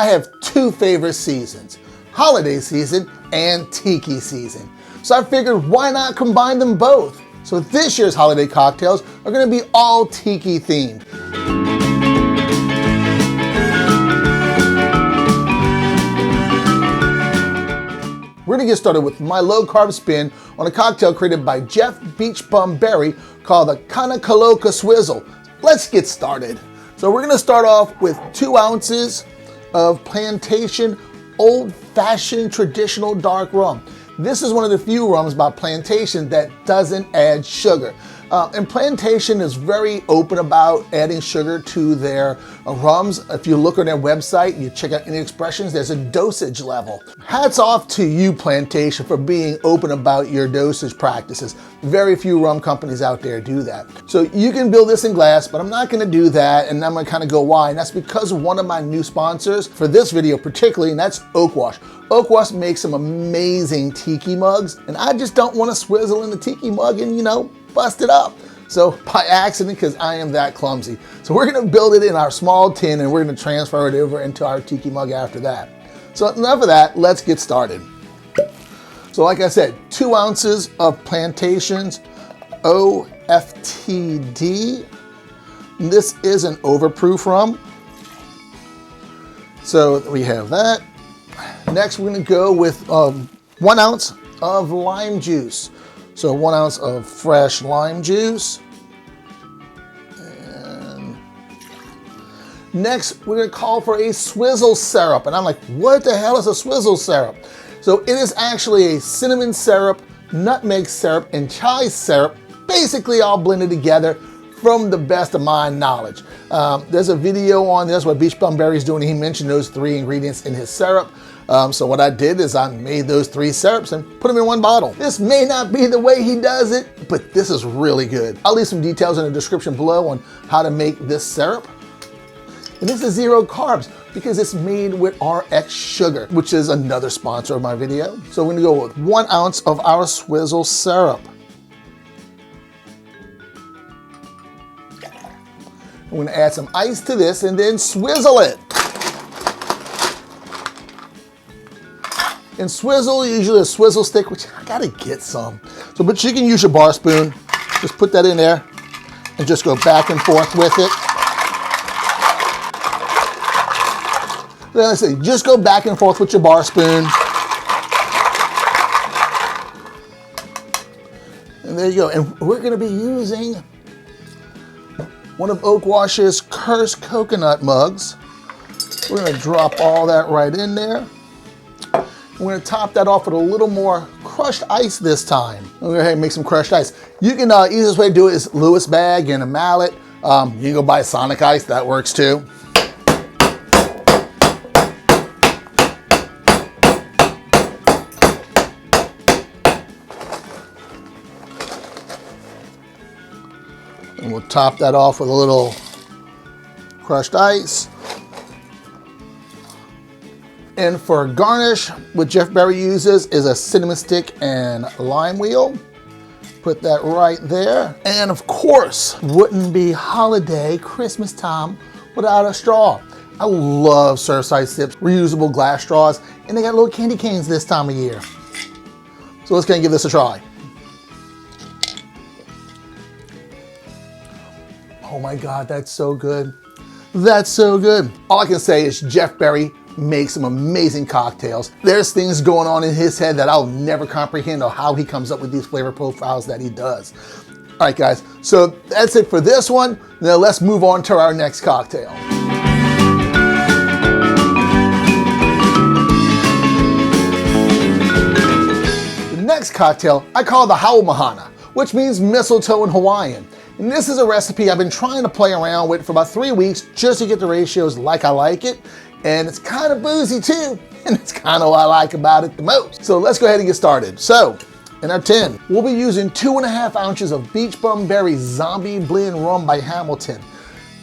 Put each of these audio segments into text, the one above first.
I have two favorite seasons, holiday season and tiki season. So I figured why not combine them both? So this year's holiday cocktails are gonna be all tiki themed. We're gonna get started with my low carb spin on a cocktail created by Jeff Beachbum Berry called the Kanakaloka Swizzle. Let's get started. So we're gonna start off with 2 ounces of Plantation old-fashioned traditional dark rum. This is one of the few rums by Plantation that doesn't add sugar. And Plantation is very open about adding sugar to their rums. If you look on their website, you check out any expressions, there's a dosage level. Hats off to you, Plantation, for being open about your dosage practices. Very few rum companies out there do that. So you can build this in glass, but I'm not gonna do that, and I'm gonna kind of go why, and that's because of one of my new sponsors for this video particularly, and that's Oak Wash. Oak Wash makes some amazing tiki mugs, and I just don't want to swizzle in the tiki mug and, bust it up. So by accident, because I am that clumsy. So we're gonna build it in our small tin and we're gonna transfer it over into our tiki mug after that. So enough of that, let's get started. So like I said, 2 ounces of Plantation's OFTD. This is an overproof rum. So we have that. Next, we're gonna go with 1 ounce of lime juice. So 1 ounce of fresh lime juice. And next, we're gonna call for a swizzle syrup. And I'm like, what the hell is a swizzle syrup? So it is actually a cinnamon syrup, nutmeg syrup, and chai syrup, basically all blended together from the best of my knowledge. There's a video on this what Beachbum Berry's doing. He mentioned those 3 ingredients in his syrup. So what I did is I made those 3 syrups and put them in 1 bottle. This may not be the way he does it, but this is really good. I'll leave some details in the description below on how to make this syrup. And this is 0 carbs because it's made with RX sugar, which is another sponsor of my video. So we're gonna go with 1 ounce of our swizzle syrup. I'm gonna add some ice to this and then swizzle it. And swizzle, usually a swizzle stick, which I gotta get some. So, but you can use your bar spoon. Just put that in there and just go back and forth with it. Then I say, just go back and forth with your bar spoon. And there you go. And we're gonna be using one of Oak Wash's Cursed Coconut mugs. We're gonna drop all that right in there. We're gonna top that off with a little more crushed ice this time. We'll go ahead and make some crushed ice. You can, easiest way to do it is Lewis bag and a mallet. You can go buy Sonic ice, that works too. And we'll top that off with a little crushed ice. And for garnish, what Jeff Berry uses is a cinnamon stick and lime wheel. Put that right there. And of course, wouldn't be holiday Christmas time without a straw. I love Surfside Sips, reusable glass straws, and they got little candy canes this time of year. So let's go and give this a try. Oh my God, that's so good. That's so good. All I can say is Jeff Berry makes some amazing cocktails. There's things going on in his head that I'll never comprehend or how he comes up with these flavor profiles that he does. All right, guys, so that's it for this one. Now let's move on to our next cocktail. The next cocktail I call the Kaumahana, which means mistletoe in Hawaiian. And this is a recipe I've been trying to play around with for about 3 weeks just to get the ratios like I like it. And it's kind of boozy too, and it's kind of what I like about it the most. So let's go ahead and get started. So, in our tin, we'll be using 2.5 ounces of Beachbum Berry Zombie Blend Rum by Hamilton.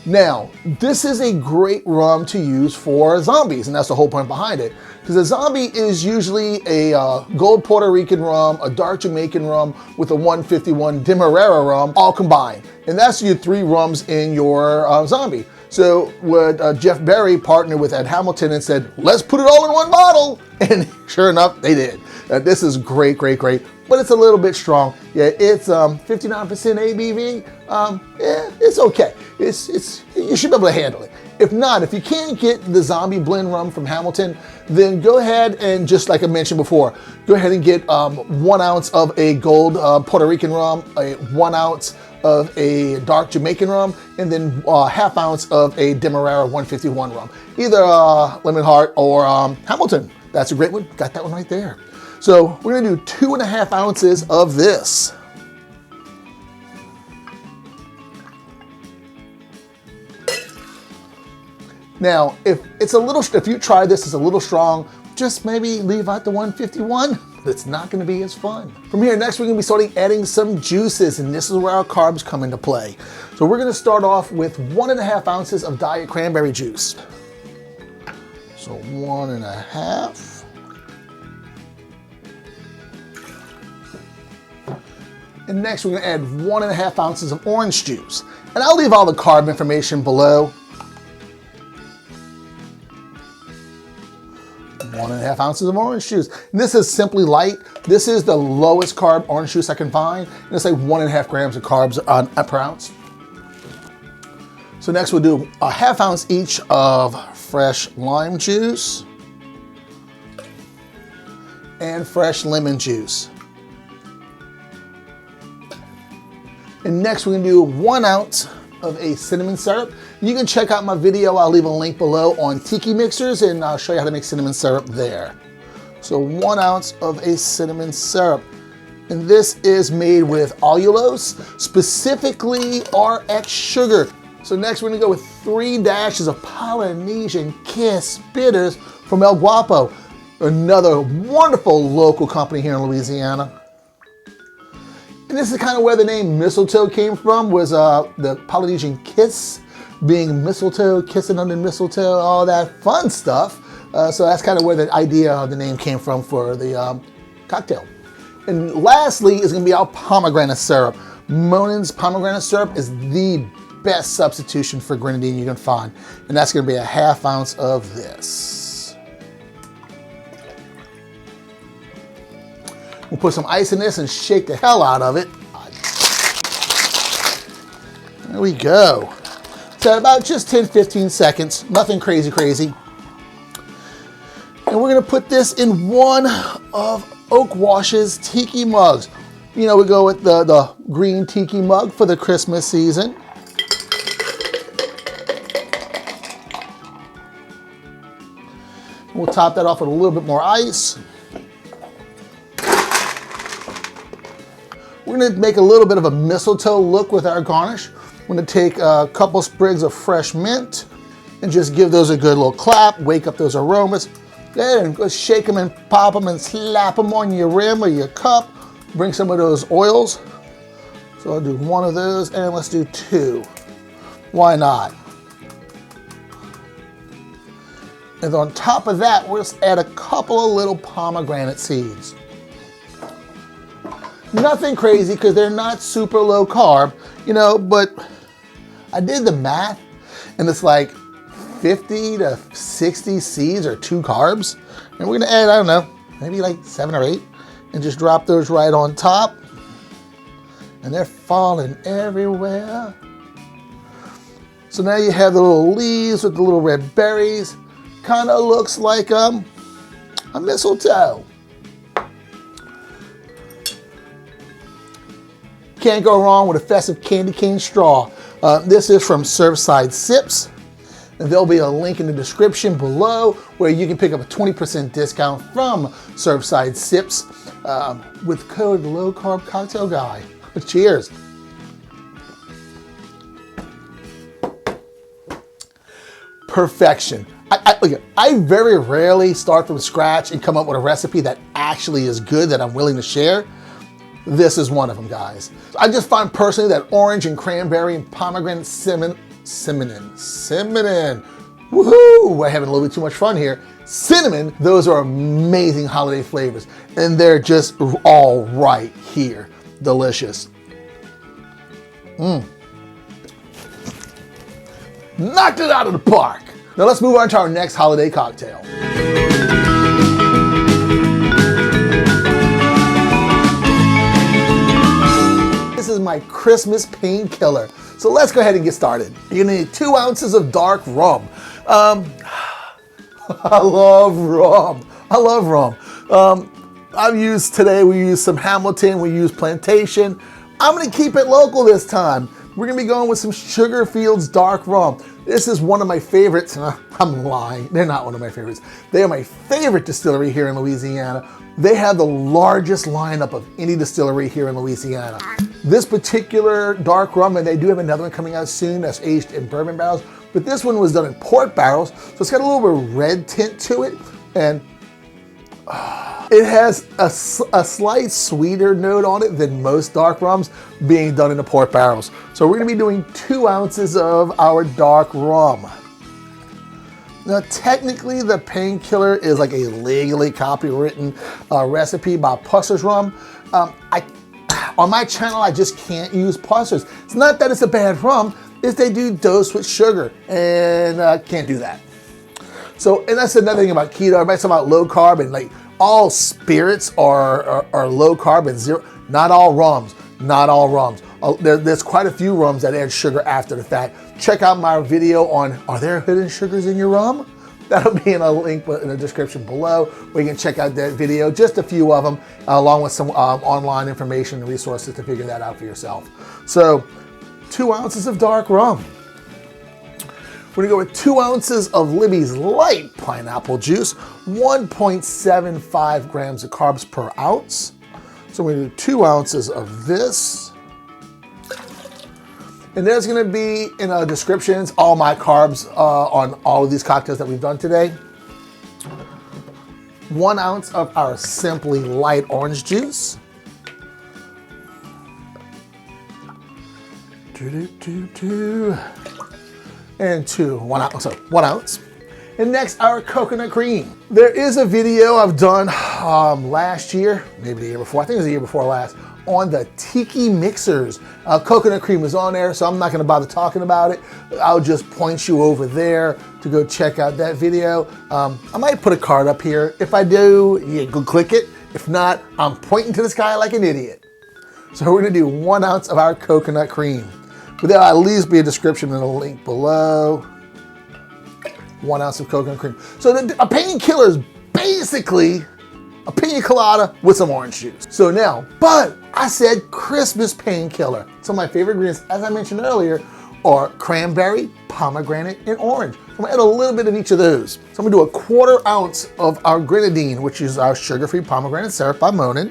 Now, this is a great rum to use for zombies, and that's the whole point behind it. Because a zombie is usually a gold Puerto Rican rum, a dark Jamaican rum with a 151 Demerara rum, all combined. And that's your 3 rums in your zombie. So what Jeff Berry partnered with Ed Hamilton and said, let's put it all in one bottle. And sure enough, they did. This is great, great, great. But it's a little bit strong. Yeah, it's 59% ABV. Yeah, it's okay. You should be able to handle it. If not, if you can't get the zombie blend rum from Hamilton, then go ahead and, just like I mentioned before, go ahead and get 1 ounce of a gold Puerto Rican rum, 1 ounce of a dark Jamaican rum, and then ½ ounce of a Demerara 151 rum. Either Lemon Heart or Hamilton. That's a great one. Got that one right there. So we're gonna do 2½ ounces of this. Now, if you try this, it's a little strong, just maybe leave out the 151. It's not gonna be as fun. From here, next we're gonna be starting adding some juices, and this is where our carbs come into play. So we're gonna start off with 1½ ounces of diet cranberry juice. So 1½. And next we're gonna add 1½ ounces of orange juice. And I'll leave all the carb information below. 1½ ounces of orange juice. And this is Simply Light. This is the lowest carb orange juice I can find. And it's like 1½ grams of carbs per ounce. So next we'll do a ½ ounce each of fresh lime juice and fresh lemon juice. And next we're gonna do 1 ounce of a cinnamon syrup. You can check out my video, I'll leave a link below, on TIKI mixers, and I'll show you how to make cinnamon syrup there. So 1 ounce of a cinnamon syrup. And this is made with allulose, specifically RX sugar. So next we're gonna go with 3 dashes of Polynesian Kiss bitters from El Guapo, another wonderful local company here in Louisiana. And this is kind of where the name mistletoe came from, was the Polynesian kiss, being mistletoe, kissing under mistletoe, all that fun stuff. So that's kind of where the idea of the name came from for the cocktail. And lastly is gonna be our pomegranate syrup. Monin's pomegranate syrup is the best substitution for grenadine you can find. And that's gonna be a ½ ounce of this. We'll put some ice in this and shake the hell out of it. There we go. So about just 10-15 seconds, nothing crazy. And we're gonna put this in one of Oak Wash's Tiki mugs. You know, we go with the green Tiki mug for the Christmas season. We'll top that off with a little bit more ice. We're gonna make a little bit of a mistletoe look with our garnish. We're gonna take a couple sprigs of fresh mint and just give those a good little clap, wake up those aromas. Then go shake them and pop them and slap them on your rim or your cup. Bring some of those oils. So I'll do 1 of those, and let's do 2. Why not? And on top of that, we'll just add a couple of little pomegranate seeds. Nothing crazy, because they're not super low carb, you know, but I did the math, and it's like 50 to 60 seeds or 2 carbs. And we're gonna add, I don't know, maybe like 7 or 8, and just drop those right on top. And they're falling everywhere. So now you have the little leaves with the little red berries. Kind of looks like a mistletoe. Can't go wrong with a festive candy cane straw. This is from Surfside Sips. And there'll be a link in the description below where you can pick up a 20% discount from Surfside Sips with code Low Carb Cocktail Guy. Cheers. Perfection. Look, I very rarely start from scratch and come up with a recipe that actually is good that I'm willing to share. This is one of them, guys. I just find personally that orange and cranberry and pomegranate cinnamon, woohoo, we're having a little bit too much fun here. Cinnamon, those are amazing holiday flavors, and they're just all right here. Delicious. Knocked it out of the park. Now let's move on to our next holiday cocktail. This is my Christmas painkiller. So let's go ahead and get started. You're gonna need 2 ounces of dark rum. I love rum. I love rum. We used some Hamilton, we used Plantation. I'm gonna keep it local this time. We're gonna be going with some Sugar Fields dark rum. This is one of my favorites. I'm lying, they're not one of my favorites. They are my favorite distillery here in Louisiana. They have the largest lineup of any distillery here in Louisiana. This particular dark rum, and they do have another one coming out soon that's aged in bourbon barrels, but this one was done in port barrels, so it's got a little bit of red tint to it, and it has a slight sweeter note on it than most dark rums being done in the port barrels. So we're gonna be doing 2 ounces of our dark rum. Now, technically, the painkiller is like a legally copywritten recipe by Pusser's Rum. On my channel, I just can't use Pusser's. It's not that it's a bad rum, it's they do dose with sugar, and can't do that. So, and that's another thing about keto. Everybody's talking about low carb, and like all spirits are low carb and zero. Not all rums, not all rums. There's quite a few rums that add sugar after the fact. Check out my video on, are there hidden sugars in your rum? That'll be in a link in the description below, where you can check out that video, just a few of them, along with some online information and resources to figure that out for yourself. So, 2 ounces of dark rum. We're gonna go with 2 ounces of Libby's Light Pineapple Juice, 1.75 grams of carbs per ounce. So we're gonna do 2 ounces of this. And there's gonna be in the descriptions all my carbs on all of these cocktails that we've done today. 1 ounce of our Simply Lite Orange Juice. And 1 ounce. And next, our coconut cream. There is a video I've done last year, maybe the year before, I think it was the year before last, on the TIKI mixers. Coconut cream is on there, so I'm not gonna bother talking about it. I'll just point you over there to go check out that video. I might put a card up here. If I do, yeah, go click it. If not, I'm pointing to the sky like an idiot. So we're gonna do 1 ounce of our coconut cream. But there'll at least be a description and a link below. 1 ounce of coconut cream. So a painkiller is basically a pina colada with some orange juice. So now, but I said Christmas painkiller. Some of my favorite ingredients, as I mentioned earlier, are cranberry, pomegranate, and orange. I'm gonna add a little bit of each of those. So I'm gonna do a 1/4 ounce of our grenadine, which is our sugar-free pomegranate syrup by Monin.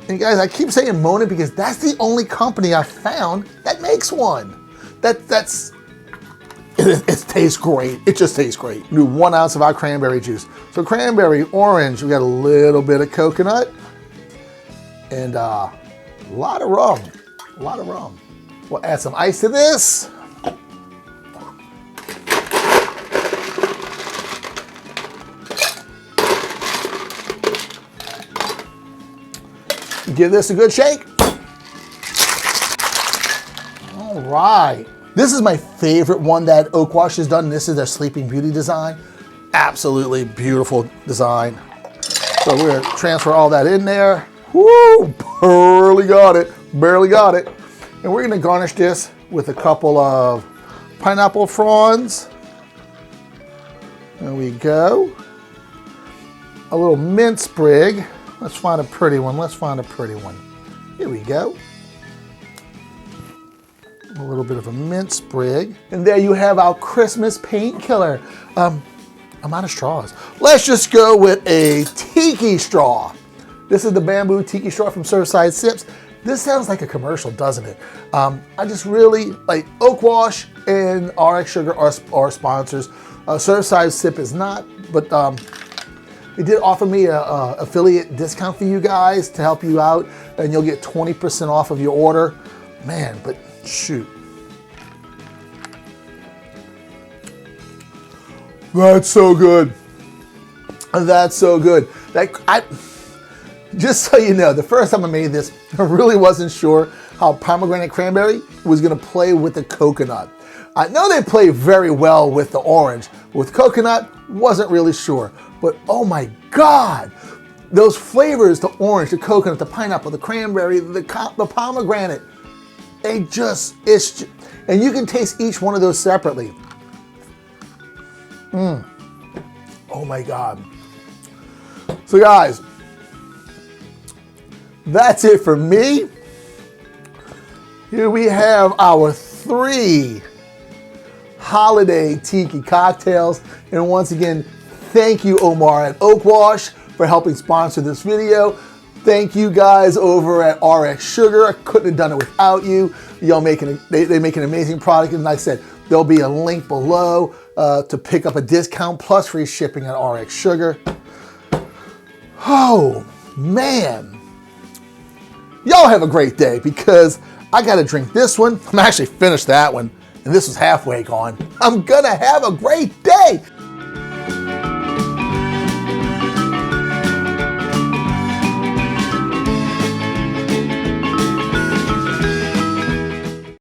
And guys, I keep saying Monin because that's the only company I found that makes one. It tastes great. It just tastes great. We do 1 ounce of our cranberry juice. So cranberry, orange, we got a little bit of coconut, and a lot of rum, a lot of rum. We'll add some ice to this. Give this a good shake. All right. This is my favorite one that Oak Wash has done. This is their Sleeping Beauty design. Absolutely beautiful design. So we're gonna transfer all that in there. Woo, barely got it, barely got it. And we're gonna garnish this with a couple of pineapple fronds. There we go. A little mint sprig. Let's find a pretty one, let's find a pretty one. Here we go. A little bit of a mint sprig. And there you have our Christmas painkiller. I'm out of straws. Let's just go with a tiki straw. This is the bamboo tiki straw from Surfside Sips. This sounds like a commercial, doesn't it? I just really like Oak Wash and RX Sugar are sponsors. Surfside Sip is not, but they did offer me a affiliate discount for you guys to help you out, and you'll get 20% off of your order. Man, but shoot. That's so good. That's so good. Just so you know, the first time I made this, I really wasn't sure how pomegranate cranberry was gonna play with the coconut. I know they play very well with the orange. With coconut, wasn't really sure. But oh my God, those flavors, the orange, the coconut, the pineapple, the cranberry, the pomegranate, and you can taste each one of those separately. Oh my God. So guys, that's it for me. Here we have our 3 holiday tiki cocktails. And once again, thank you, Omar and Oakwash, for helping sponsor this video. Thank you guys over at RX Sugar. I couldn't have done it without you. Y'all they make an amazing product. And like I said, there'll be a link below to pick up a discount plus free shipping at RX Sugar. Oh, man. Y'all have a great day, because I got to drink this one. I'm actually finished that one, and this was halfway gone. I'm going to have a great day.